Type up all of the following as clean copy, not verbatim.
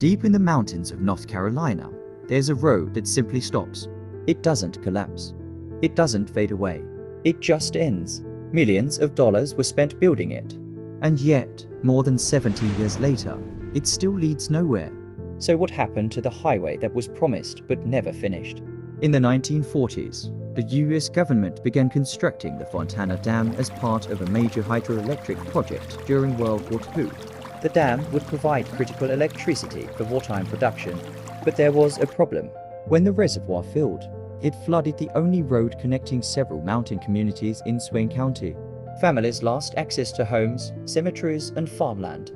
Deep in the mountains of North Carolina, there's a road that simply stops. It doesn't collapse. It doesn't fade away. It just ends. Millions of dollars were spent building it. And yet, more than 70 years later, it still leads nowhere. So what happened to the highway that was promised but never finished? In the 1940s, the US government began constructing the Fontana Dam as part of a major hydroelectric project during World War II. The dam would provide critical electricity for wartime production, but there was a problem. When the reservoir filled, it flooded the only road connecting several mountain communities in Swain County. Families lost access to homes, cemeteries, and farmland.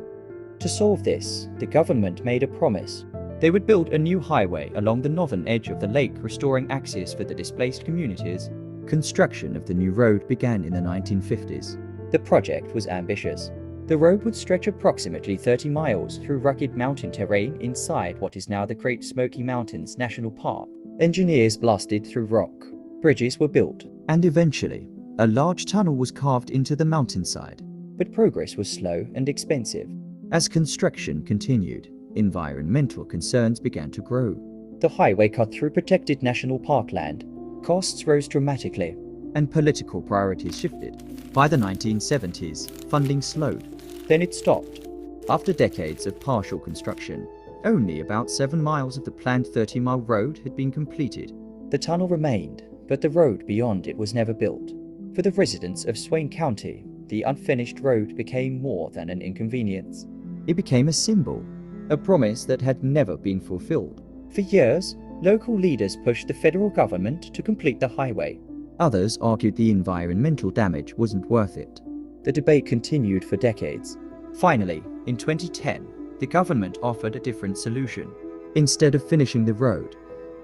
To solve this, the government made a promise. They would build a new highway along the northern edge of the lake, restoring access for the displaced communities. Construction of the new road began in the 1950s. The project was ambitious. The road would stretch approximately 30 miles through rugged mountain terrain inside what is now the Great Smoky Mountains National Park. Engineers blasted through rock. Bridges were built. And eventually, a large tunnel was carved into the mountainside. But progress was slow and expensive. As construction continued, environmental concerns began to grow. The highway cut through protected national parkland. Costs rose dramatically, and political priorities shifted. By the 1970s, funding slowed. Then it stopped. After decades of partial construction, only about 7 miles of the planned 30-mile road had been completed. The tunnel remained, but the road beyond it was never built. For the residents of Swain County, the unfinished road became more than an inconvenience. It became a symbol, a promise that had never been fulfilled. For years, local leaders pushed the federal government to complete the highway. Others argued the environmental damage wasn't worth it. The debate continued for decades. Finally, in 2010, the government offered a different solution. Instead of finishing the road,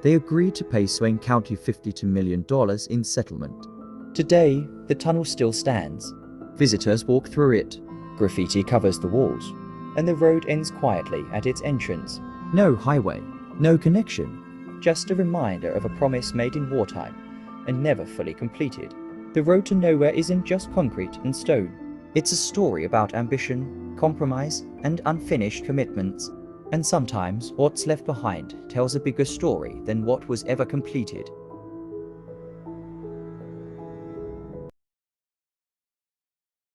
they agreed to pay Swain County $52 million in settlement. Today, the tunnel still stands. Visitors walk through it. Graffiti covers the walls, and the road ends quietly at its entrance. No highway, no connection, just a reminder of a promise made in wartime and never fully completed. The road to nowhere isn't just concrete and stone. It's a story about ambition, compromise, and unfinished commitments. And sometimes what's left behind tells a bigger story than what was ever completed.